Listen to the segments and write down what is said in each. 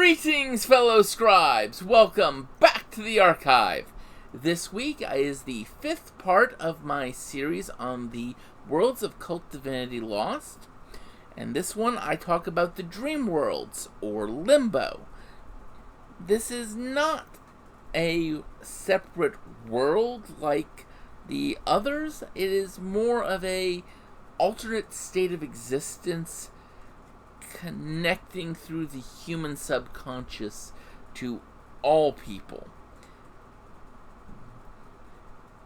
Greetings, fellow scribes! Welcome back to the archive. This week is the 5th part of my series on the worlds of Kult Divinity Lost. And this one I talk about the Dream Worlds, or Limbo. This is not a separate world like the others. It is more of a alternate state of existence connecting through the human subconscious to all people.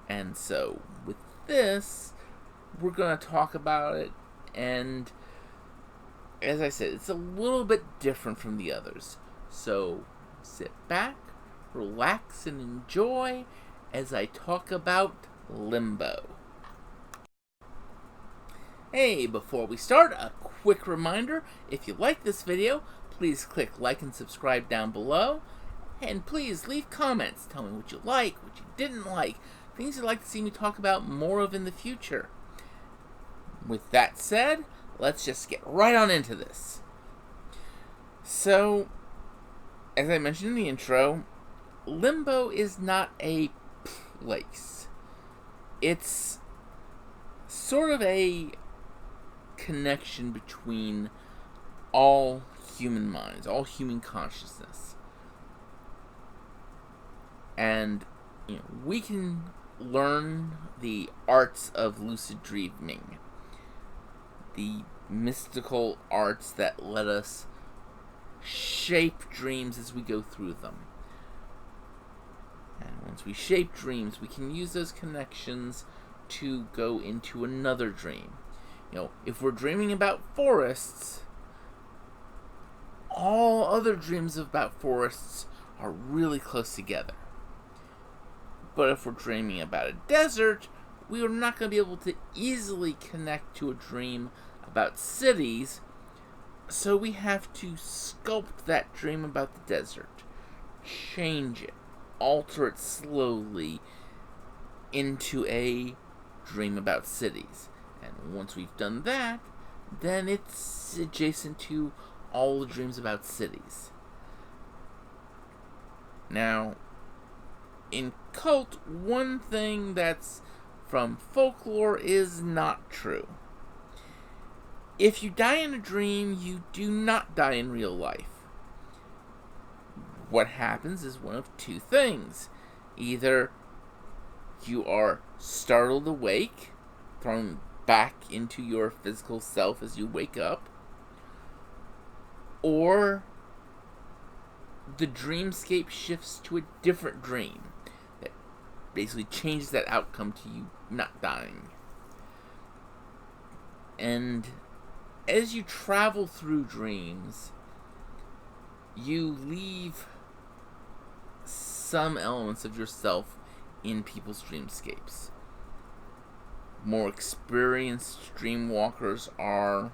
And so, with this, we're going to talk about it, and as I said, it's a little bit different from the others. So, sit back, relax, and enjoy as I talk about Limbo. Hey, before we start, a quick reminder, if you like this video, please click like and subscribe down below, and please leave comments, tell me what you like, what you didn't like, things you'd like to see me talk about more of in the future. With that said, let's just get right on into this. So, as I mentioned in the intro, Limbo is not a place. It's sort of a connection between all human minds, all human consciousness. And we can learn the arts of lucid dreaming, the mystical arts that let us shape dreams as we go through them. And once we shape dreams, we can use those connections to go into another dream. If we're dreaming about forests, all other dreams about forests are really close together. But if we're dreaming about a desert, we are not going to be able to easily connect to a dream about cities, so we have to sculpt that dream about the desert, change it, alter it slowly into a dream about cities. And once we've done that, then it's adjacent to all the dreams about cities. Now, in Cult, one thing that's from folklore is not true. If you die in a dream, you do not die in real life. What happens is one of two things. Either you are startled awake, thrown back into your physical self as you wake up, or the dreamscape shifts to a different dream that basically changes that outcome to you not dying. And as you travel through dreams, you leave some elements of yourself in people's dreamscapes. More experienced dreamwalkers are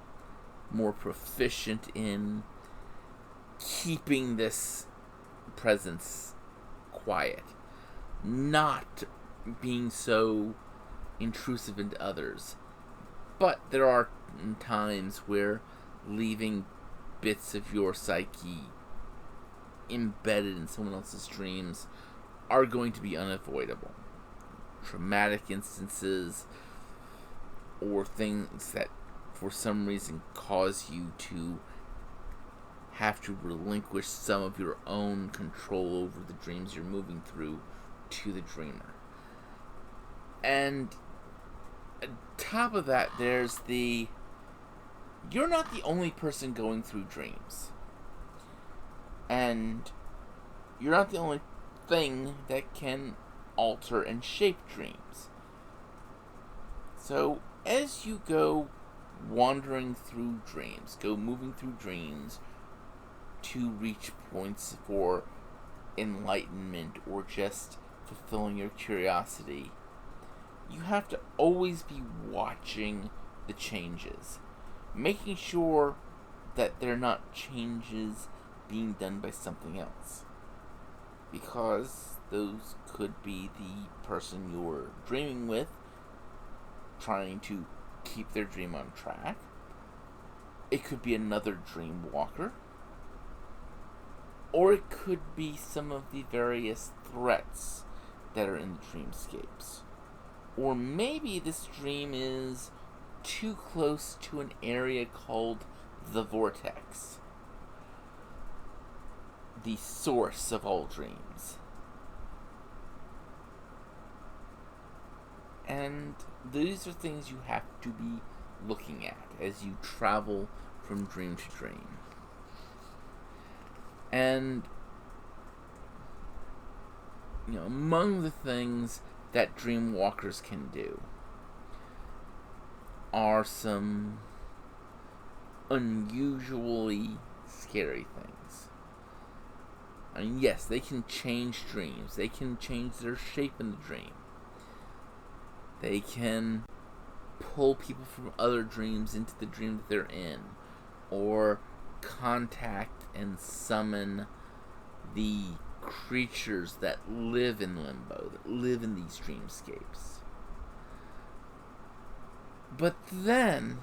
more proficient in keeping this presence quiet, not being so intrusive into others. But there are times where leaving bits of your psyche embedded in someone else's dreams are going to be unavoidable. Traumatic instances, or things that for some reason cause you to have to relinquish some of your own control over the dreams you're moving through to the dreamer. And on top of that, there's you're not the only person going through dreams. And you're not the only thing that can alter and shape dreams. So, as you go wandering through dreams, go moving through dreams to reach points for enlightenment or just fulfilling your curiosity, you have to always be watching the changes, making sure that they're not changes being done by something else, because those could be the person you're dreaming with trying to keep their dream on track. It could be another dream walker. Or it could be some of the various threats that are in the dreamscapes. Or maybe this dream is too close to an area called the Vortex, the source of all dreams. And these are things you have to be looking at as you travel from dream to dream. And, among the things that dream walkers can do are some unusually scary things. I mean, yes, they can change dreams. They can change their shape in the dream. They can pull people from other dreams into the dream that they're in, or contact and summon the creatures that live in limbo, that live in these dreamscapes. But then,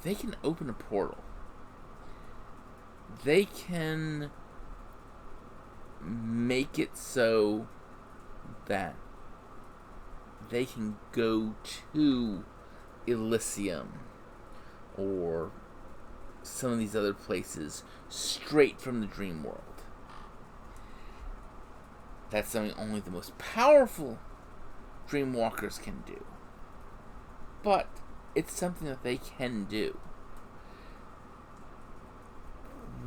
they can open a portal. They can make it so that they can go to Elysium or some of these other places straight from the dream world. That's something only the most powerful dreamwalkers can do. But it's something that they can do.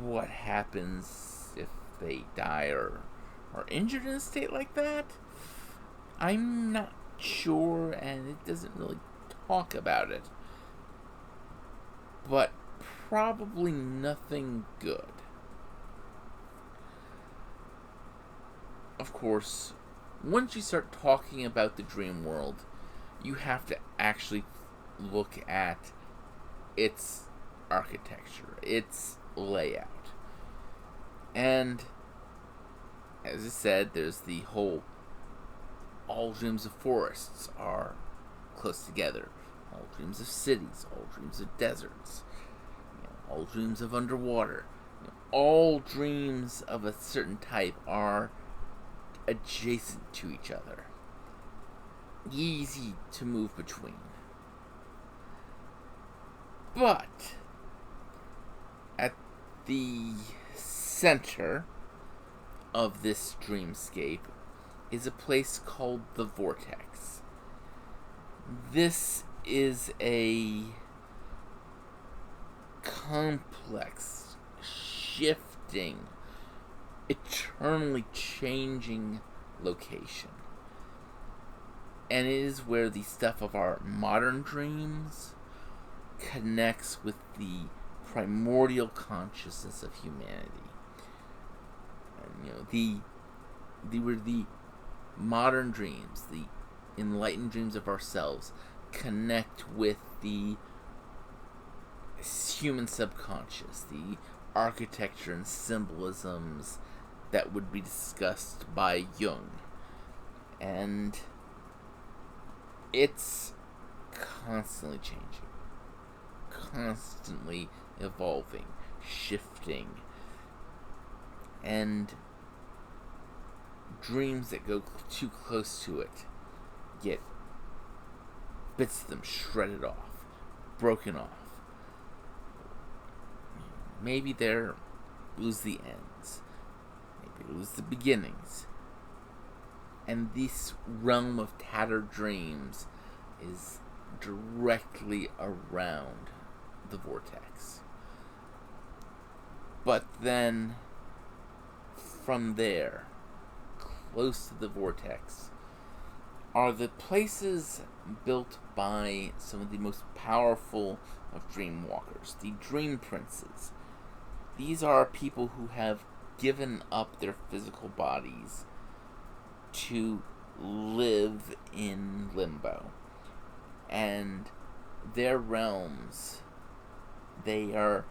What happens if they die or are injured in a state like that? I'm not sure, and it doesn't really talk about it. But probably nothing good. Of course, once you start talking about the dream world, you have to actually look at its architecture, its layout. And, as I said, there's the whole all dreams of forests are close together. All dreams of cities, all dreams of deserts, all dreams of underwater. All dreams of a certain type are adjacent to each other. Easy to move between. But at the center of this dreamscape is a place called the Vortex. This is a complex, shifting, eternally changing location. And it is where the stuff of our modern dreams connects with the primordial consciousness of humanity. And, the modern dreams, the enlightened dreams of ourselves, connect with the human subconscious, the architecture and symbolisms that would be discussed by Jung. And it's constantly changing, constantly evolving, shifting, and dreams that go too close to it get bits of them shredded off, broken off. Maybe they lose the ends, maybe lose the beginnings. And this realm of tattered dreams is directly around the Vortex. But then, from there, close to the Vortex, are the places built by some of the most powerful of dreamwalkers, the Dream Princes. These are people who have given up their physical bodies to live in limbo. And their realms, they are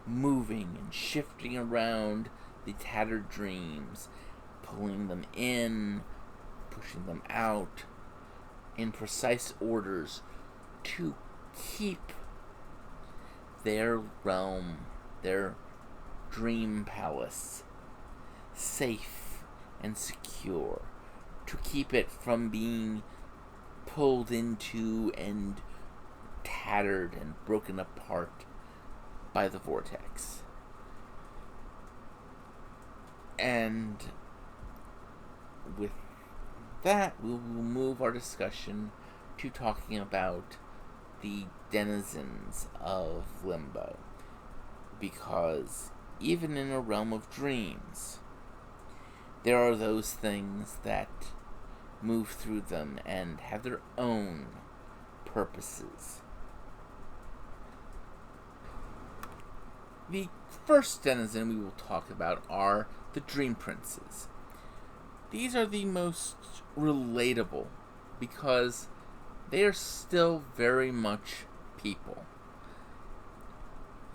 moving and shifting around the tattered dreams, pulling them in, pushing them out, in precise orders to keep their realm, their dream palace safe and secure, to keep it from being pulled into and tattered and broken apart by the Vortex. And with that, we will move our discussion to talking about the Denizens of Limbo. Because even in a realm of dreams, there are those things that move through them and have their own purposes. The first denizen we will talk about are the Dream Princes. These are the most relatable because they are still very much people.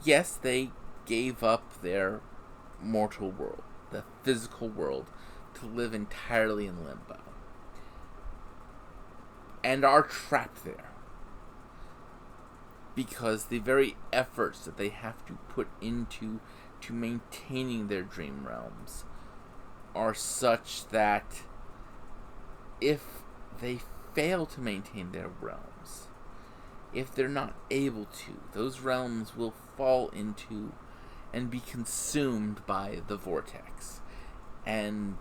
Yes, they gave up their mortal world, the physical world, to live entirely in limbo, and are trapped there because the very efforts that they have to put into to maintaining their dream realms are such that if they fail to maintain their realms, if they're not able to, those realms will fall into and be consumed by the Vortex, and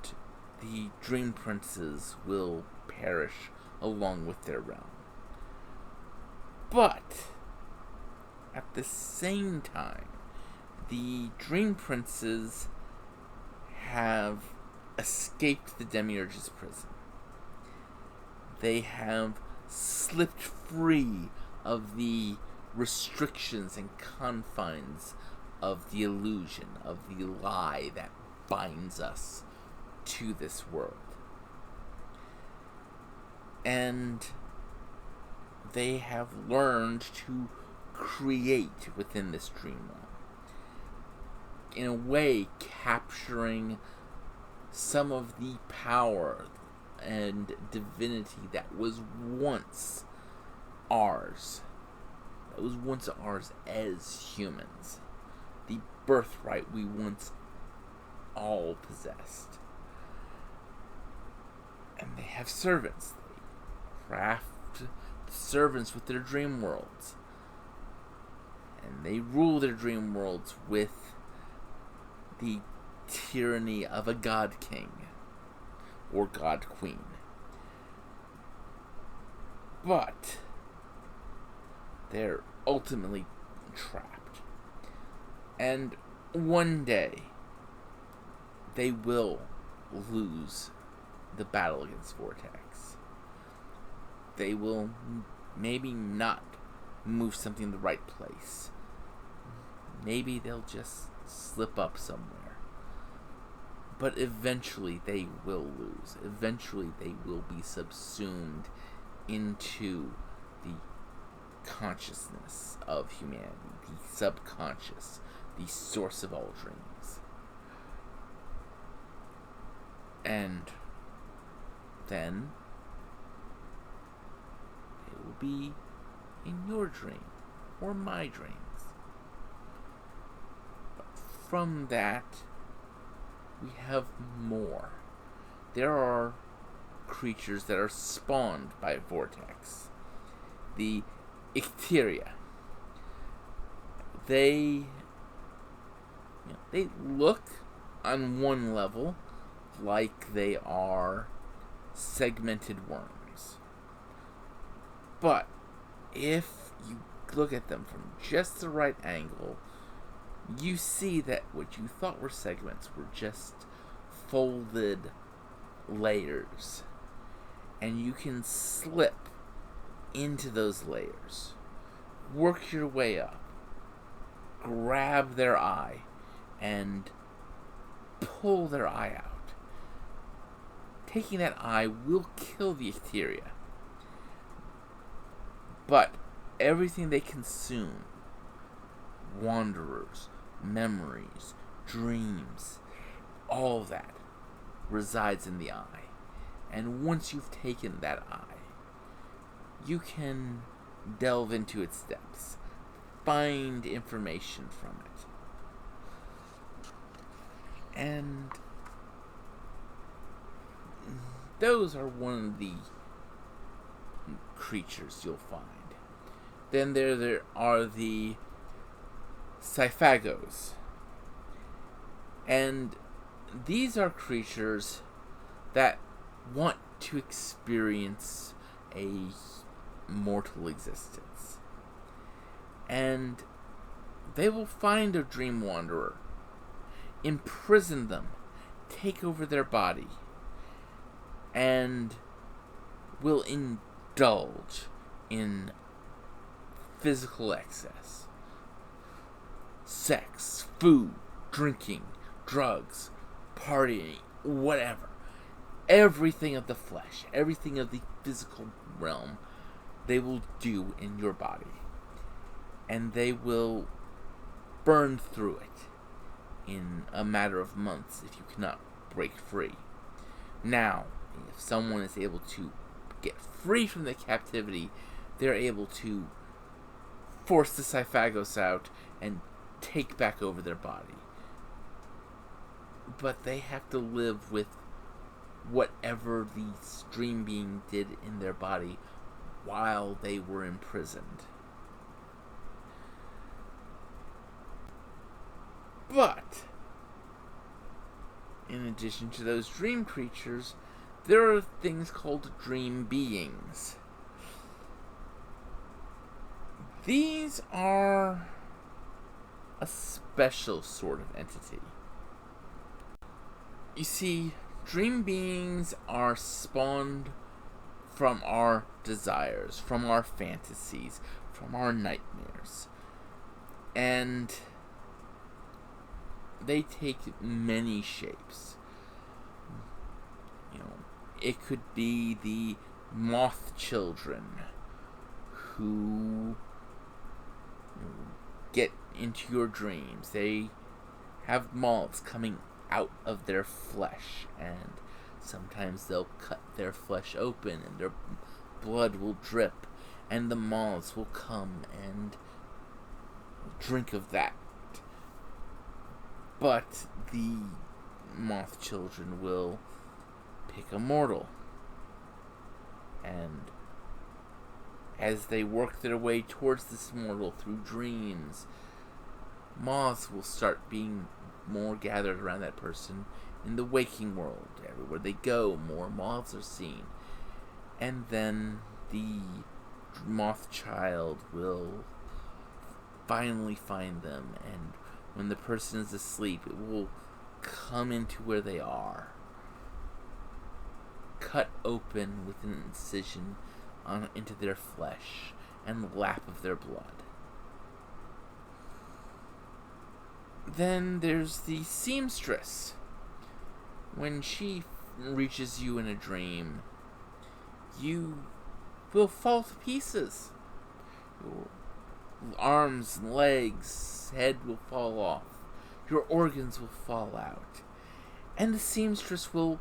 the Dream Princes will perish along with their realm. But at the same time, the Dream Princes have escaped the Demiurge's prison. They have slipped free of the restrictions and confines of the illusion, of the lie that binds us to this world. And they have learned to create within this dream realm, in a way capturing some of the power and divinity that was once ours. That was once ours as humans. The birthright we once all possessed. And they have servants. They craft the servants with their dream worlds. And they rule their dream worlds with the tyranny of a god king or god queen. But they're ultimately trapped. And one day they will lose the battle against Vortex. They will maybe not move something in the right place. Maybe they'll just slip up somewhere. But eventually they will lose. Eventually they will be subsumed into the consciousness of humanity, the subconscious, the source of all dreams. And then it will be in your dream or my dreams. But from that, we have more. There are creatures that are spawned by Vortex. The Icteria. They look on one level like they are segmented worms. But if you look at them from just the right angle, you see that what you thought were segments were just folded layers. And you can slip into those layers, work your way up, grab their eye, and pull their eye out. Taking that eye will kill the Icteria. But everything they consume, wanderers, memories, dreams, all of that resides in the eye. And once you've taken that eye, you can delve into its depths, find information from it. And those are one of the creatures you'll find. Then there are the Syphagos. And these are creatures that want to experience a mortal existence. And they will find a dream wanderer, imprison them, take over their body, and will indulge in physical excess. Sex, food, drinking, drugs, partying, whatever. Everything of the flesh, everything of the physical realm, they will do in your body. And they will burn through it in a matter of months if you cannot break free. Now, if someone is able to get free from the captivity, they're able to force the Syphagos out and take back over their body. But they have to live with whatever the stream being did in their body while they were imprisoned. But, in addition to those dream creatures, there are things called dream beings. These are a special sort of entity. You see, dream beings are spawned from our desires, from our fantasies, from our nightmares. And they take many shapes. It could be the moth children who get into your dreams. They have moths coming out of their flesh, and sometimes they'll cut their flesh open and their blood will drip, and the moths will come and drink of that. But the moth children will pick a mortal, and as they work their way towards this mortal through dreams, moths will start being more gathered around that person in the waking world. Everywhere they go, more moths are seen. And then the moth child will finally find them, and when the person is asleep, it will come into where they are, cut open with an incision into their flesh, and lap of their blood. Then there's the Seamstress. When she reaches you in a dream, you will fall to pieces. Your arms, legs, head will fall off. Your organs will fall out. And the Seamstress will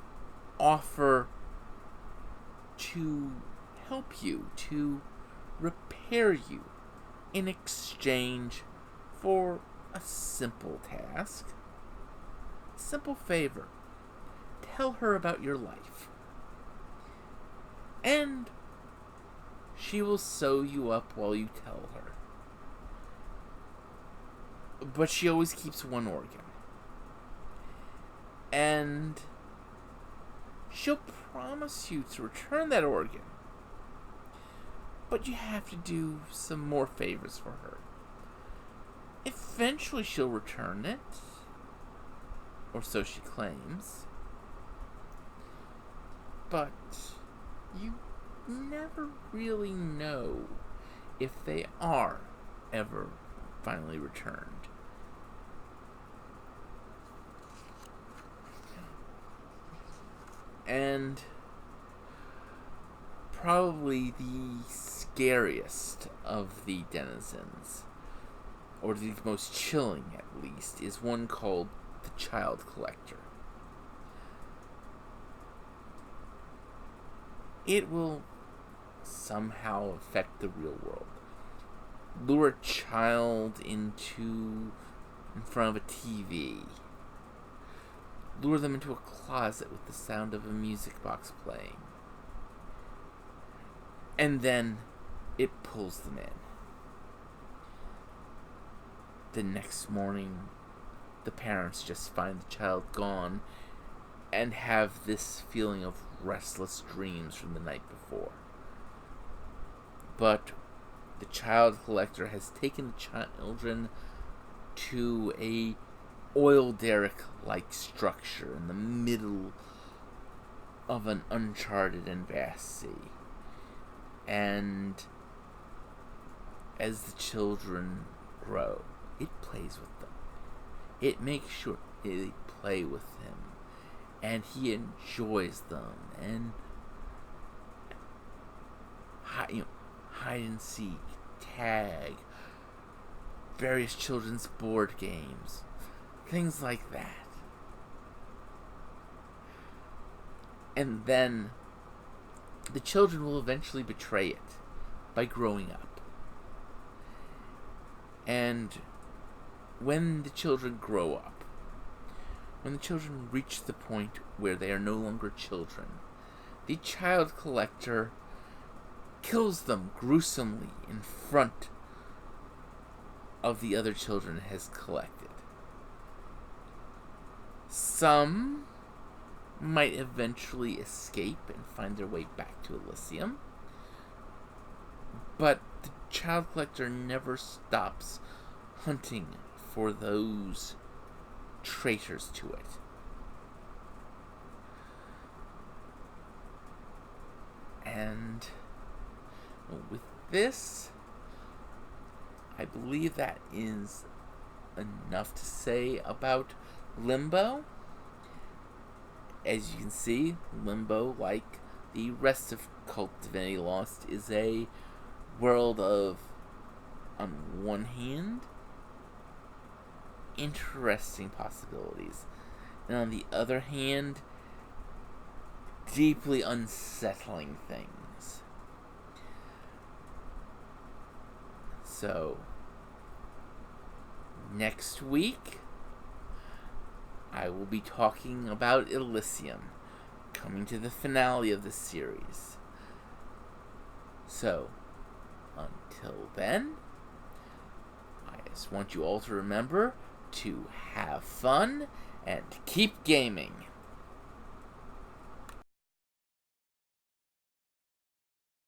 offer to help you, to repair you, in exchange for a simple task, a simple favor. Tell her about your life, and she will sew you up while you tell her. But she always keeps one organ, and she'll promise you to return that organ, but you have to do some more favors for her. Eventually she'll return it, or so she claims, but you never really know if they are ever finally returned. And probably the scariest of the denizens, or the most chilling at least, is one called the Child Collector. It will somehow affect the real world. Lure a child in front of a TV, lure them into a closet with the sound of a music box playing. And then it pulls them in. The next morning, the parents just find the child gone and have this feeling of restless dreams from the night before. But the child collector has taken the children to a oil derrick-like structure in the middle of an uncharted and vast sea. And as the children grow, it plays with them. It makes sure they play with him. And he enjoys them. And hide and seek, tag, various children's board games, things like that. And then the children will eventually betray it by growing up. And when the children grow up, when the children reach the point where they are no longer children, the child collector kills them gruesomely in front of the other children has collected. Some might eventually escape and find their way back to Elysium, but the child collector never stops hunting for those traitors to it. And with this, I believe that is enough to say about Limbo. As you can see, Limbo, like the rest of Kult Divinity Lost, is a world of, on one hand, interesting possibilities, and on the other hand, deeply unsettling things. So, next week, I will be talking about Elysium, coming to the finale of the series. So, until then, I just want you all to remember to have fun and keep gaming.